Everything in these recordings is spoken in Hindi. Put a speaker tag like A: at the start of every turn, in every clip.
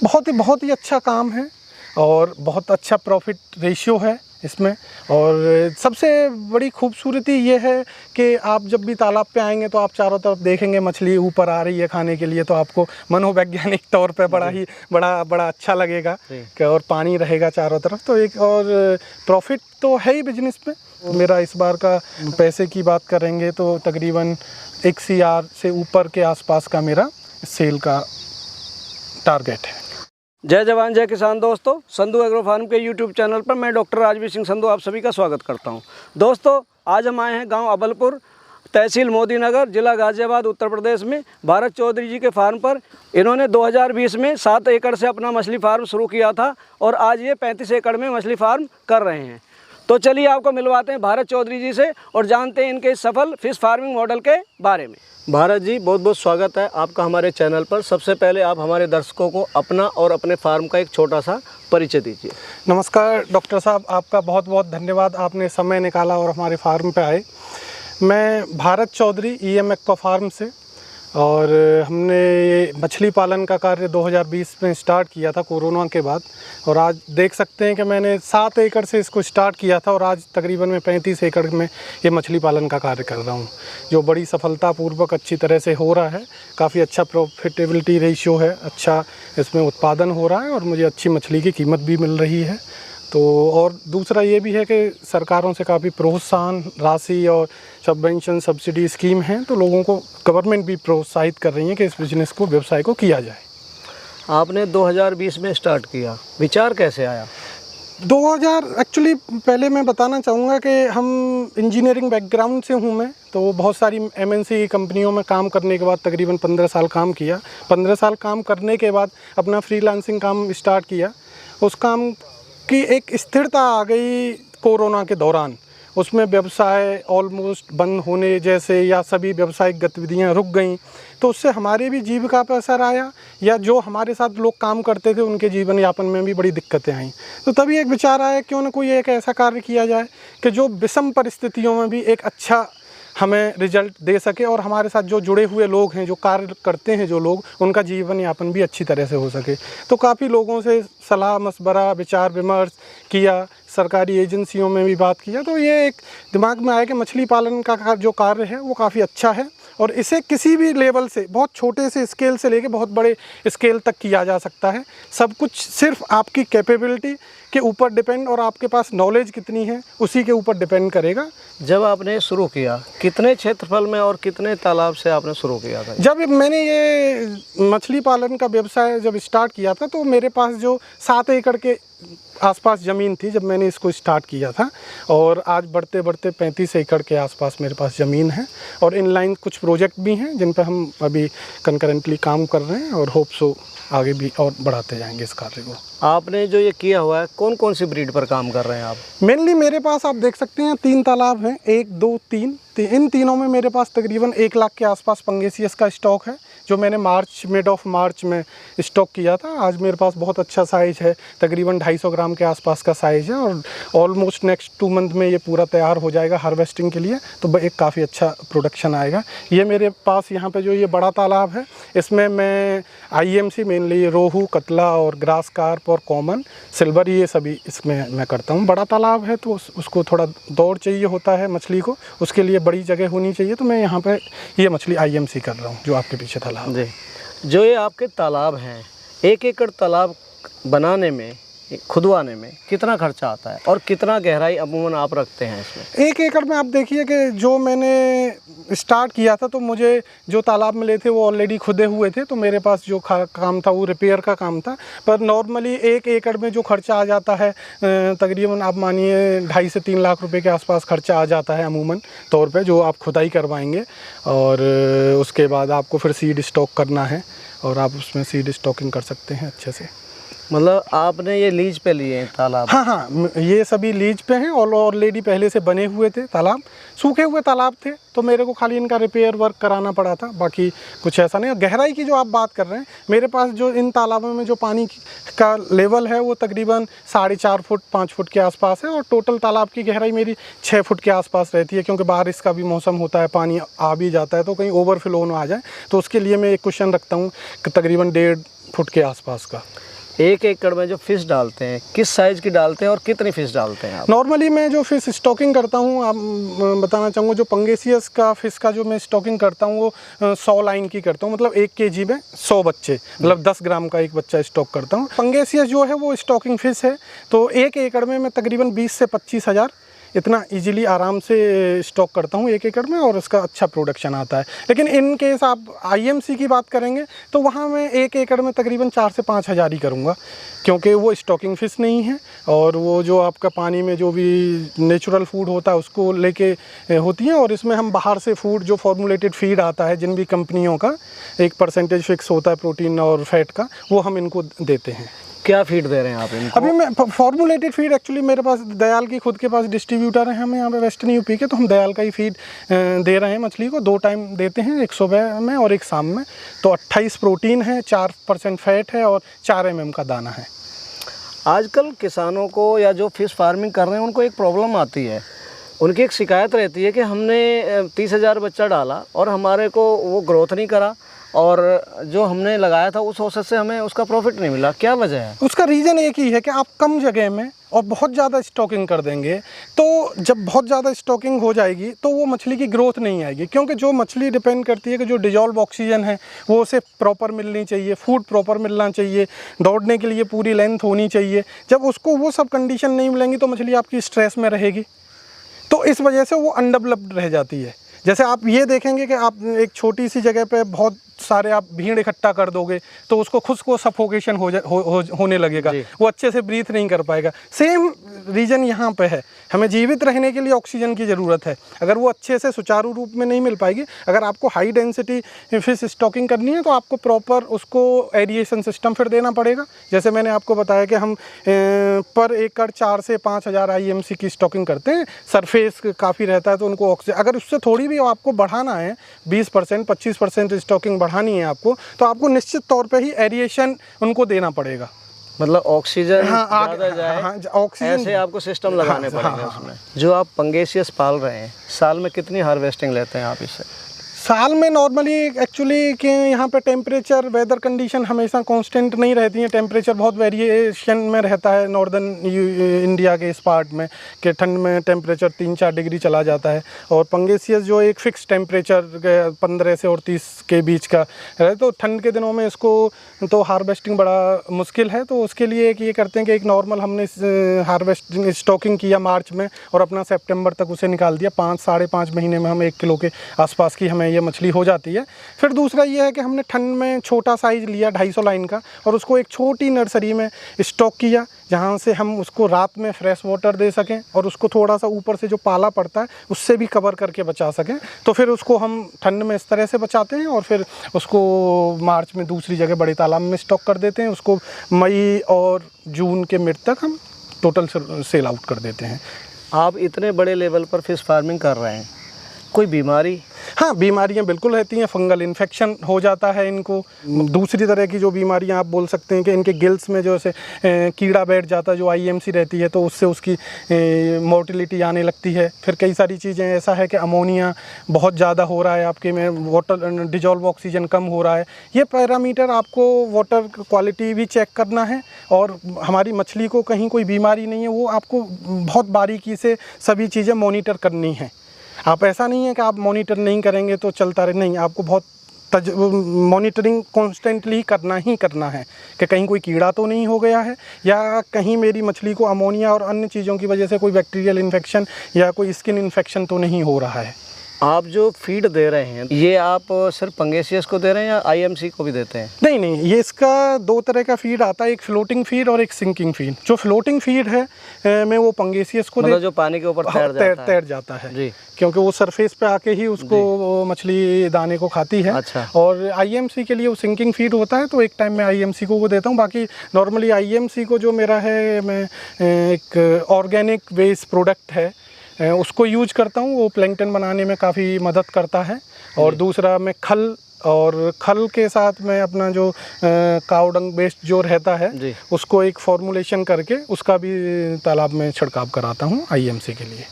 A: बहुत ही अच्छा काम है और बहुत अच्छा प्रॉफिट रेशियो है इसमें। और सबसे बड़ी खूबसूरती ये है कि आप जब भी तालाब पे आएंगे तो आप चारों तरफ देखेंगे मछली ऊपर आ रही है खाने के लिए, तो आपको मनोवैज्ञानिक तौर पे बड़ा अच्छा लगेगा कि और पानी रहेगा चारों तरफ। तो एक और प्रॉफिट तो है ही बिजनेस में। मेरा इस बार का पैसे की बात करेंगे तो तकरीबन 1 CR से ऊपर के आसपास का मेरा सेल का टारगेट है।
B: जय जवान जय किसान दोस्तों, संधू एग्रो फार्म के यूट्यूब चैनल पर मैं डॉक्टर राजवीर सिंह संधू आप सभी का स्वागत करता हूं। दोस्तों, आज हम आए हैं गांव अबलपुर, तहसील मोदी नगर, जिला गाजियाबाद, उत्तर प्रदेश में भारत चौधरी जी के फार्म पर। इन्होंने 2020 में 7 एकड़ से अपना मछली फार्म शुरू किया था और आज ये 35 एकड़ में मछली फार्म कर रहे हैं। तो चलिए आपको मिलवाते हैं भारत चौधरी जी से और जानते हैं इनके सफल फिश फार्मिंग मॉडल के बारे में। भारत जी, बहुत बहुत स्वागत है आपका हमारे चैनल पर। सबसे पहले आप हमारे दर्शकों को अपना और अपने फार्म का एक छोटा सा परिचय दीजिए।
A: नमस्कार डॉक्टर साहब, आपका बहुत बहुत धन्यवाद, आपने समय निकाला और हमारे फार्म पे आए। मैं Bharat Chaudhary EM Aqua Farm से, और हमने ये मछली पालन का कार्य 2020 में स्टार्ट किया था कोरोना के बाद। और आज देख सकते हैं कि मैंने 7 एकड़ से इसको स्टार्ट किया था और आज तकरीबन मैं 35 एकड़ में ये मछली पालन का कार्य कर रहा हूँ, जो बड़ी सफलतापूर्वक अच्छी तरह से हो रहा है। काफ़ी अच्छा प्रॉफिटेबिलिटी रेशियो है, अच्छा इसमें उत्पादन हो रहा है और मुझे अच्छी मछली की कीमत भी मिल रही है। तो और दूसरा ये भी है कि सरकारों से काफ़ी प्रोत्साहन राशि और सबवेंशन सब्सिडी स्कीम है, तो लोगों को गवर्नमेंट भी प्रोत्साहित कर रही है कि इस बिज़नेस को, व्यवसाय को किया जाए।
B: आपने 2020 में स्टार्ट किया, विचार कैसे आया?
A: 2000 एक्चुअली पहले मैं बताना चाहूँगा कि हम इंजीनियरिंग बैकग्राउंड से हूँ मैं, तो बहुत सारी MNC कंपनियों में काम करने के बाद तकरीबन 15 साल काम किया। 15 साल काम करने के बाद अपना फ्रीलांसिंग काम स्टार्ट किया। उस काम की एक स्थिरता आ गई कोरोना के दौरान, उसमें व्यवसाय ऑलमोस्ट बंद होने जैसे या सभी व्यावसायिक गतिविधियां रुक गईं, तो उससे हमारे भी जीविका पर असर आया, या जो हमारे साथ लोग काम करते थे उनके जीवन यापन में भी बड़ी दिक्कतें आईं। तो तभी एक विचार आया क्यों न कोई एक ऐसा कार्य किया जाए कि जो विषम परिस्थितियों में भी एक अच्छा हमें रिजल्ट दे सके और हमारे साथ जो जुड़े हुए लोग हैं, जो कार्य करते हैं जो लोग, उनका जीवन यापन भी अच्छी तरह से हो सके। तो काफ़ी लोगों से सलाह मशवरा विचार विमर्श किया, सरकारी एजेंसियों में भी बात किया, तो ये एक दिमाग में आया कि मछली पालन का जो कार्य है वो काफ़ी अच्छा है और इसे किसी भी लेवल से, बहुत छोटे से स्केल से लेके बहुत बड़े स्केल तक किया जा सकता है। सब कुछ सिर्फ आपकी कैपेबिलिटी के ऊपर डिपेंड और आपके पास नॉलेज कितनी है उसी के ऊपर डिपेंड करेगा।
B: जब आपने शुरू किया, कितने क्षेत्रफल में और कितने तालाब से आपने शुरू किया था?
A: जब मैंने ये मछली पालन का व्यवसाय जब स्टार्ट किया था तो मेरे पास जो 7 एकड़ के आसपास ज़मीन थी जब मैंने इसको स्टार्ट किया था, और आज बढ़ते बढ़ते 35 एकड़ के आसपास मेरे पास ज़मीन है। और इनलाइन कुछ प्रोजेक्ट भी हैं जिन पर हम अभी कंकरेंटली काम कर रहे हैं और होप सो आगे भी और बढ़ाते जाएंगे इस कार्य को।
B: आपने जो ये किया हुआ है, कौन कौन सी ब्रीड पर काम कर रहे हैं आप?
A: मेनली मेरे पास आप देख सकते हैं 3 तालाब हैं, 1 2 3। इन तीनों में मेरे पास तकरीबन 1 लाख के आसपास पंगेसियस का स्टॉक है, जो मैंने मिड ऑफ मार्च में स्टॉक किया था। आज मेरे पास बहुत अच्छा साइज़ है, तकरीबन 250 ग्राम के आसपास का साइज़ है और ऑलमोस्ट नेक्स्ट 2 मंथ में ये पूरा तैयार हो जाएगा हार्वेस्टिंग के लिए, तो एक काफ़ी अच्छा प्रोडक्शन आएगा। ये मेरे पास यहाँ पे जो ये बड़ा तालाब है, इसमें मैं IMC मेनली रोहू, कतला और ग्रास कार्प और कॉमन सिल्वर, ये सभी इसमें मैं करता हूँ। बड़ा तालाब है तो उसको थोड़ा दौड़ चाहिए होता है मछली को, उसके लिए बड़ी जगह होनी चाहिए, तो मैं यहाँ पे ये मछली IMC कर रहा हूँ जो आपके पीछे तालाब
B: जी। जो ये आपके तालाब हैं, 1 एकड़ तालाब बनाने में, खुदवाने में कितना खर्चा आता है और कितना गहराई अमूमन आप रखते हैं इसमें?
A: 1 एकड़ में आप देखिए कि जो मैंने स्टार्ट किया था तो मुझे जो तालाब मिले थे वो ऑलरेडी खुदे हुए थे, तो मेरे पास जो काम था वो रिपेयर का काम था। पर नॉर्मली 1 एकड़ में जो खर्चा आ जाता है तकरीबन आप मानिए 2.5 से 3 लाख रुपए के आसपास खर्चा आ जाता है अमूमन तौर पे, जो आप खुदाई करवाएंगे और उसके बाद आपको फिर सीड स्टॉक करना है और आप उसमें सीड स्टॉकिंग कर सकते हैं अच्छे से।
B: मतलब आपने ये लीज पे लिए हैं तालाब?
A: हाँ, ये सभी लीज पे हैं और ऑलरेडी पहले से बने हुए थे तालाब, सूखे हुए तालाब थे, तो मेरे को खाली इनका रिपेयर वर्क कराना पड़ा था, बाकी कुछ ऐसा नहीं। गहराई की जो आप बात कर रहे हैं, मेरे पास जो इन तालाबों में जो पानी का लेवल है वो तकरीबन 4.5 फुट 5 फुट के आसपास है और टोटल तालाब की गहराई मेरी 6 फुट के आसपास रहती है, क्योंकि बारिश का भी मौसम होता है, पानी आ भी जाता है तो कहीं ओवरफ्लो ना आ जाए, तो उसके लिए मैं एक क्वेश्चन रखता हूँ कि तकरीबन 1.5 फुट के आसपास का।
B: एक एकड़ में जो फिश डालते हैं किस साइज़ की डालते हैं और कितनी फिश डालते हैं आप?
A: नॉर्मली मैं जो फिश स्टॉकिंग करता हूँ, आप बताना चाहूँगा, जो पंगेसियस का फिश का जो मैं स्टॉकिंग करता हूँ वो 100 लाइन की करता हूँ, मतलब 1 kg में 100 बच्चे, मतलब 10 ग्राम का एक बच्चा स्टॉक करता हूँ। पंगेसियस जो है वो स्टॉकिंग फिश है, तो 1 एकड़ में मैं तकरीबन 20 से 25 हज़ार इतना इजीली आराम से स्टॉक करता हूँ 1 एकड़ में, और उसका अच्छा प्रोडक्शन आता है। लेकिन इन केस आप IMC की बात करेंगे तो वहाँ मैं 1 एकड़ में तकरीबन 4 से 5 हज़ार ही करूँगा, क्योंकि वो स्टॉकिंग फ़िश नहीं है, और वो जो आपका पानी में जो भी नेचुरल फूड होता है उसको लेके होती है, और इसमें हम बाहर से फूड जो फॉर्मुलेटेड फीड आता है जिन भी कंपनियों का, एक परसेंटेज फिक्स होता है प्रोटीन और फैट का, वो हम इनको देते हैं।
B: क्या फीड दे रहे हैं आप इनको?
A: अभी मैं फॉर्मुलेटेड फीड, एक्चुअली मेरे पास दयाल की खुद के पास डिस्ट्रीब्यूटर है हमें यहाँ पे वेस्टर्न यूपी के, तो हम दयाल का ही फीड दे रहे हैं मछली को। 2 टाइम देते हैं, एक सुबह में और एक शाम में। तो 28 प्रोटीन है, 4% फैट है और 4 mm का दाना है।
B: आजकल किसानों को या जो फिश फार्मिंग कर रहे हैं उनको एक प्रॉब्लम आती है, उनकी एक शिकायत रहती है कि हमने 30,000 बच्चा डाला और हमारे को वो ग्रोथ नहीं करा, और जो हमने लगाया था उस औसत से हमें उसका प्रॉफिट नहीं मिला। क्या वजह है?
A: उसका रीज़न एक ही है कि आप कम जगह में और बहुत ज़्यादा स्टॉकिंग कर देंगे, तो जब बहुत ज़्यादा स्टॉकिंग हो जाएगी तो वो मछली की ग्रोथ नहीं आएगी, क्योंकि जो मछली डिपेंड करती है कि जो डिजॉल्व ऑक्सीजन है वो उसे प्रॉपर मिलनी चाहिए, फूड प्रॉपर मिलना चाहिए, दौड़ने के लिए पूरी लेंथ होनी चाहिए। जब उसको वो सब कंडीशन नहीं मिलेंगी तो मछली आपकी स्ट्रेस में रहेगी, तो इस वजह से वो अनडेवलप्ड रह जाती है। जैसे आप ये देखेंगे कि आप एक छोटी सी जगह पे बहुत सारे आप भीड़ इकट्ठा कर दोगे तो उसको खुद को सफोकेशन होने लगेगा, वो अच्छे से ब्रीथ नहीं कर पाएगा। सेम रीज़न यहाँ पे है, हमें जीवित रहने के लिए ऑक्सीजन की ज़रूरत है। अगर वो अच्छे से सुचारू रूप में नहीं मिल पाएगी, अगर आपको हाई डेंसिटी फिश स्टॉकिंग करनी है तो आपको प्रॉपर उसको एरिएशन सिस्टम फिर देना पड़ेगा। जैसे मैंने आपको बताया कि हम पर एकड़ 4 से 5 हज़ार IMC की स्टॉकिंग करते हैं। सरफेस काफ़ी रहता है तो उनको ऑक्सीजन, अगर उससे थोड़ी भी आपको बढ़ाना है, 20% 25% स्टॉकिंग बढ़ानी है आपको, तो आपको निश्चित तौर पे ही एरिएशन उनको देना पड़ेगा।
B: मतलब ऑक्सीजन
A: हाँ,
B: ज़्यादा जाए,
A: हाँ, ऑक्सीजन
B: ऐसे आपको सिस्टम लगाने पड़ेंगे उसमें। जो आप पंगेसियस पाल रहे हैं, साल में कितनी हार्वेस्टिंग लेते हैं आप इससे?
A: साल में नॉर्मली एक्चुअली कि यहाँ पे टेम्परेचर, वेदर कंडीशन हमेशा कांस्टेंट नहीं रहती हैं। टेम्परेचर बहुत वेरिएशन में रहता है नॉर्दर्न इंडिया के इस पार्ट में, कि ठंड में टेम्परेचर 3-4 डिग्री चला जाता है, और पंगेसियस जो एक फ़िक्स टेम्परेचर 15 से और 30 के बीच का है, तो ठंड के दिनों में इसको तो हार्वेस्टिंग बड़ा मुश्किल है। तो उसके लिए एक ये करते हैं कि एक नॉर्मल हमने हार्वेस्टिंग स्टॉकिंग किया मार्च में और अपना सितंबर तक उसे निकाल दिया। 5-5.5 महीने में हम 1 किलो के आसपास की हमें ये मछली हो जाती है। फिर दूसरा ये है कि हमने ठंड में छोटा साइज़ लिया 250 लाइन का, और उसको एक छोटी नर्सरी में स्टॉक किया, जहाँ से हम उसको रात में फ्रेश वाटर दे सकें और उसको थोड़ा सा ऊपर से जो पाला पड़ता है उससे भी कवर करके बचा सकें। तो फिर उसको हम ठंड में इस तरह से बचाते हैं, और फिर उसको मार्च में दूसरी जगह बड़े तालाब में स्टॉक कर देते हैं। उसको मई और जून के मिड तक हम टोटल सेल आउट कर देते हैं।
B: आप इतने बड़े लेवल पर फिश फार्मिंग कर रहे हैं, कोई बीमारी?
A: हाँ, बीमारियां बिल्कुल रहती हैं। फंगल इन्फेक्शन हो जाता है इनको। दूसरी तरह की जो बीमारियां आप बोल सकते हैं कि इनके गिल्स में जो से कीड़ा बैठ जाता है, जो IMC रहती है, तो उससे उसकी मोर्टिलिटी आने लगती है। फिर कई सारी चीज़ें, ऐसा है कि अमोनिया बहुत ज़्यादा हो रहा है आपके में, वाटर डिजॉल्व ऑक्सीजन कम हो रहा है। ये पैरामीटर आपको वाटर क्वालिटी भी चेक करना है, और हमारी मछली को कहीं कोई बीमारी नहीं है वो आपको बहुत बारीकी से सभी चीज़ें मॉनिटर करनी है। आप ऐसा नहीं है कि आप मॉनिटर नहीं करेंगे तो चलता रहे, नहीं, आपको बहुत मॉनिटरिंग कॉन्स्टेंटली करना ही करना है कि कहीं कोई कीड़ा तो नहीं हो गया है, या कहीं मेरी मछली को अमोनिया और अन्य चीज़ों की वजह से कोई बैक्टीरियल इन्फेक्शन या कोई स्किन इन्फेक्शन तो नहीं हो रहा है।
B: आप जो फीड दे रहे हैं ये आप सिर्फ पंगेसियस को दे रहे हैं या IMC को भी देते हैं?
A: नहीं, ये इसका 2 तरह का फीड आता है, एक फ्लोटिंग फीड और एक सिंकिंग फीड। जो फ्लोटिंग फीड है मैं वो पंगेसियस को
B: मतलब जो पानी के ऊपर तैर
A: जाता है
B: जी,
A: क्योंकि वो सरफेस पे आके ही उसको मछली दाने को खाती है।
B: अच्छा।
A: और IMC के लिए वो सिंकिंग फीड होता है, तो एक टाइम में IMC को वो देता हूँ। बाकी नॉर्मली IMC को जो मेरा है, मैं एक ऑर्गेनिक वेस्ट प्रोडक्ट है उसको यूज करता हूँ। वो प्लैंकटन बनाने में काफ़ी मदद करता है। और दूसरा मैं खल के साथ मैं अपना जो काउडंग बेस्ड जो रहता है उसको एक फॉर्मुलेशन करके उसका भी तालाब में छिड़काव कराता हूँ IMC के लिए।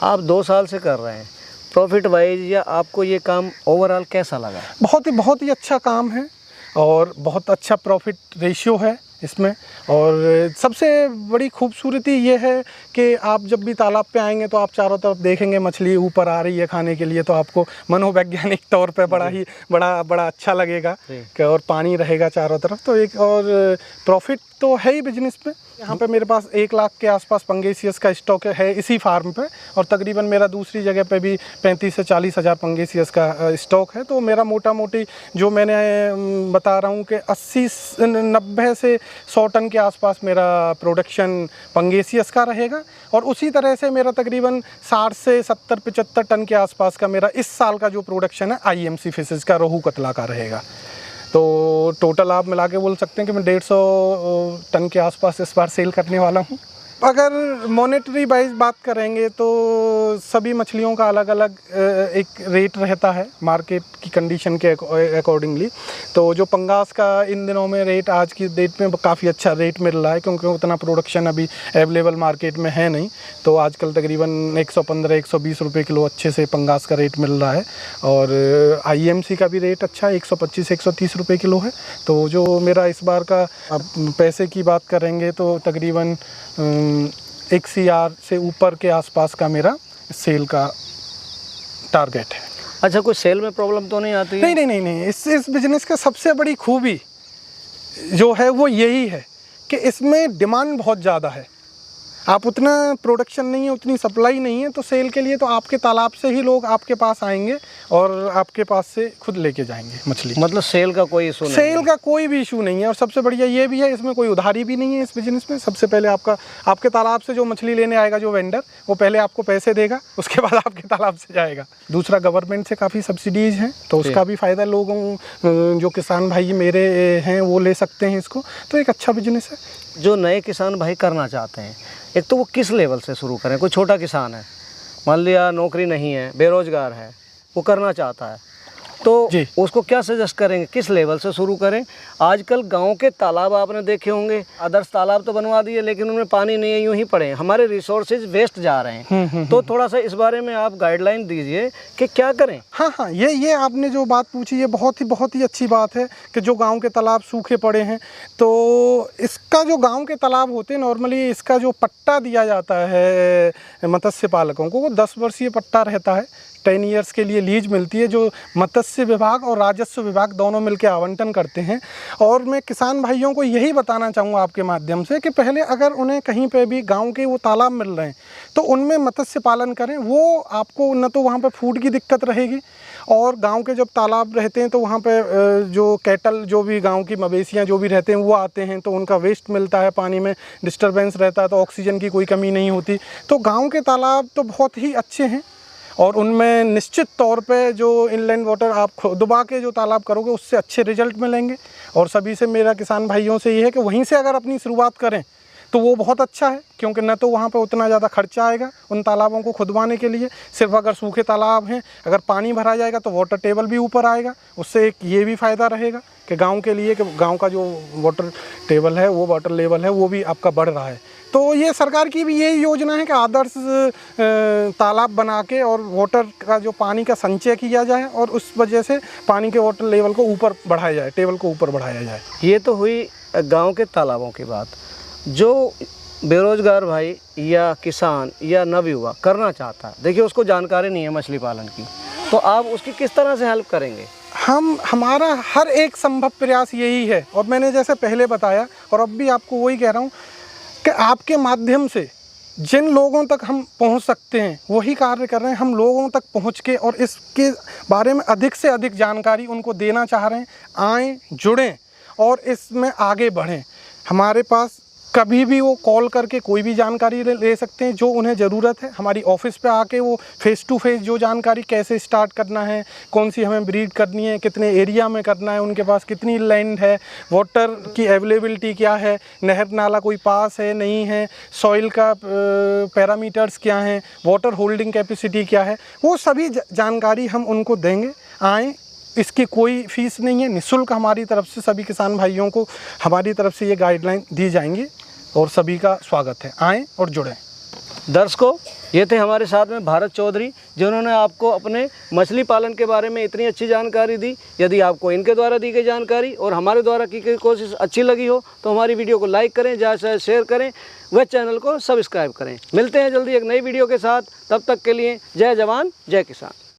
B: आप 2 साल से कर रहे हैं, प्रॉफिट वाइज या आपको ये काम ओवरऑल कैसा लगा?
A: बहुत ही अच्छा काम है और बहुत अच्छा प्रॉफिट रेशियो है। इसमें। और सबसे बड़ी खूबसूरती ये है कि आप जब भी तालाब पे आएंगे तो आप चारों तरफ देखेंगे मछली ऊपर आ रही है खाने के लिए, तो आपको मनोवैज्ञानिक तौर पे बड़ा अच्छा लगेगा कि और पानी रहेगा चारों तरफ। तो एक और प्रॉफिट तो है ही बिजनेस पे। यहाँ पे मेरे पास 1 लाख के आसपास पंगेसियस का स्टॉक है इसी फार्म पे, और तकरीबन मेरा दूसरी जगह पे भी 35 से 40 हज़ार पंगेसियस का स्टॉक है। तो मेरा मोटा मोटी जो मैंने बता रहा हूँ कि 90 से 100 टन के आसपास मेरा प्रोडक्शन पंगेसियस का रहेगा, और उसी तरह से मेरा तकरीबन 60 से 70-75 टन के आसपास का मेरा इस साल का जो प्रोडक्शन है IMC फिशेज़ का, रोहू कतला का रहेगा। तो टोटल आप मिला के बोल सकते हैं कि मैं 150 टन के आसपास इस बार सेल करने वाला हूँ। अगर मॉनेटरी वाइज बात करेंगे तो सभी मछलियों का अलग अलग एक रेट रहता है मार्केट की कंडीशन के अकॉर्डिंगली। तो जो पंगास का इन दिनों में रेट आज की डेट में काफ़ी अच्छा रेट मिल रहा है, क्योंकि उतना प्रोडक्शन अभी अवेलेबल मार्केट में है नहीं। तो आजकल तकरीबन 115-120 रुपये किलो अच्छे से पंगास का रेट मिल रहा है, और IMC का भी रेट अच्छा 125-130 रुपये किलो है। तो जो मेरा इस बार का पैसे की बात करेंगे तो तकरीबन 1 CR से ऊपर के आसपास का मेरा सेल का टारगेट है।
B: अच्छा, कोई सेल में प्रॉब्लम तो नहीं आती?
A: नहीं। इस बिजनेस का सबसे बड़ी खूबी जो है वो यही है कि इसमें डिमांड बहुत ज़्यादा है। आप उतना प्रोडक्शन नहीं है, उतनी सप्लाई नहीं है, तो सेल के लिए तो आपके तालाब से ही लोग आपके पास आएंगे और आपके पास से खुद लेके जाएंगे मछली।
B: मतलब सेल का कोई इशू नहीं?
A: सेल का कोई भी इशू नहीं है, और सबसे बढ़िया ये भी है इसमें कोई उधारी भी नहीं है इस बिजनेस में। सबसे पहले आपके तालाब से जो मछली लेने आएगा जो वेंडर, वो पहले आपको पैसे देगा, उसके बाद आपके तालाब से जाएगा। दूसरा, गवर्नमेंट से काफ़ी सब्सिडीज़ हैं, तो उसका भी फ़ायदा लोगों जो किसान भाई मेरे हैं वो ले सकते हैं इसको। तो एक अच्छा बिजनेस है।
B: जो नए किसान भाई करना चाहते हैं, एक तो वो किस लेवल से शुरू करें? कोई छोटा किसान है, मान लिया नौकरी नहीं है, बेरोजगार है, वो करना चाहता है, तो उसको क्या सजेस्ट करेंगे, किस लेवल से शुरू करें? आजकल गांव के तालाब आपने देखे होंगे, आदर्श तालाब तो बनवा दिए लेकिन उनमें पानी नहीं है, यूं ही पड़े हैं, हमारे रिसोर्सेज वेस्ट जा रहे हैं। तो थोड़ा सा इस बारे में आप गाइडलाइन दीजिए कि क्या करें।
A: हाँ, ये आपने जो बात पूछी है बहुत ही अच्छी बात है कि जो गांव के तालाब सूखे पड़े हैं। तो इसका जो गांव के तालाब होते हैं, नॉर्मली इसका जो पट्टा दिया जाता है मत्स्य पालकों को, वो 10 वर्षीय पट्टा रहता है। 10 ईयर्स के लिए लीज मिलती है, जो मत्स्य विभाग और राजस्व विभाग दोनों मिलकर आवंटन करते हैं। और मैं किसान भाइयों को यही बताना चाहूँगा आपके माध्यम से कि पहले अगर उन्हें कहीं पे भी गांव के वो तालाब मिल रहे हैं तो उनमें मत्स्य पालन करें। वो आपको न तो वहाँ पे फूड की दिक्कत रहेगी, और गांव के जब तालाब रहते हैं तो वहाँ पे जो कैटल, जो भी गांव की मवेशियाँ जो भी रहते हैं वो आते हैं, तो उनका वेस्ट मिलता है, पानी में डिस्टर्बेंस रहता है, तो ऑक्सीजन की कोई कमी नहीं होती। तो गाँव के तालाब तो बहुत ही अच्छे हैं, और उनमें निश्चित तौर पे जो इनलैंड वाटर आप खुदबा के जो तालाब करोगे उससे अच्छे रिजल्ट मिलेंगे। और सभी से मेरा किसान भाइयों से ये है कि वहीं से अगर अपनी शुरुआत करें तो वो बहुत अच्छा है, क्योंकि न तो वहाँ पे उतना ज़्यादा खर्चा आएगा उन तालाबों को खुदवाने के लिए। सिर्फ अगर सूखे तालाब हैं, अगर पानी भरा जाएगा तो वाटर टेबल भी ऊपर आएगा। उससे एक ये भी फ़ायदा रहेगा कि गाँव के लिए कि गाँव का जो वाटर टेबल है, वो वाटर लेवल है, वो भी आपका बढ़ रहा है। तो ये सरकार की भी यही योजना है कि आदर्श तालाब बना के और वाटर का जो पानी का संचय किया जाए, और उस वजह से पानी के वाटर लेवल को ऊपर बढ़ाया जाए, टेबल को ऊपर बढ़ाया जाए।
B: ये तो हुई गांव के तालाबों की बात। जो बेरोजगार भाई या किसान या नवयुवा करना चाहता है, देखिए उसको जानकारी नहीं है मछली पालन की, तो आप उसकी किस तरह से हेल्प करेंगे?
A: हमारा हर एक संभव प्रयास यही है, और मैंने जैसे पहले बताया और अब भी आपको वही कह रहा हूँ कि आपके माध्यम से जिन लोगों तक हम पहुंच सकते हैं वही कार्य कर रहे हैं। हम लोगों तक पहुंच के और इसके बारे में अधिक से अधिक जानकारी उनको देना चाह रहे हैं। आएँ, जुड़ें और इसमें आगे बढ़ें। हमारे पास कभी भी वो कॉल करके कोई भी जानकारी ले सकते हैं जो उन्हें ज़रूरत है। हमारी ऑफिस पे आके वो फेस टू फेस जो जानकारी, कैसे स्टार्ट करना है, कौन सी हमें ब्रीड करनी है, कितने एरिया में करना है, उनके पास कितनी लैंड है, वाटर की अवेलेबिलिटी क्या है, नहर नाला कोई पास है नहीं है, सॉइल का पैरामीटर्स क्या हैं, वाटर होल्डिंग कैपेसिटी क्या है, वो सभी जानकारी हम उनको देंगे। आएँ, इसकी कोई फ़ीस नहीं है, निःशुल्क हमारी तरफ से सभी किसान भाइयों को हमारी तरफ से ये गाइडलाइन दी जाएंगी, और सभी का स्वागत है। आएँ और जुड़ें।
B: दर्शकों, ये थे हमारे साथ में भारत चौधरी, जिन्होंने आपको अपने मछली पालन के बारे में इतनी अच्छी जानकारी दी। यदि आपको इनके द्वारा दी गई जानकारी और हमारे द्वारा की गई कोशिश अच्छी लगी हो तो हमारी वीडियो को लाइक करें, ज़्यादा से शेयर करें, वह चैनल को सब्सक्राइब करें। मिलते हैं जल्दी एक नई वीडियो के साथ, तब तक के लिए जय जवान जय किसान।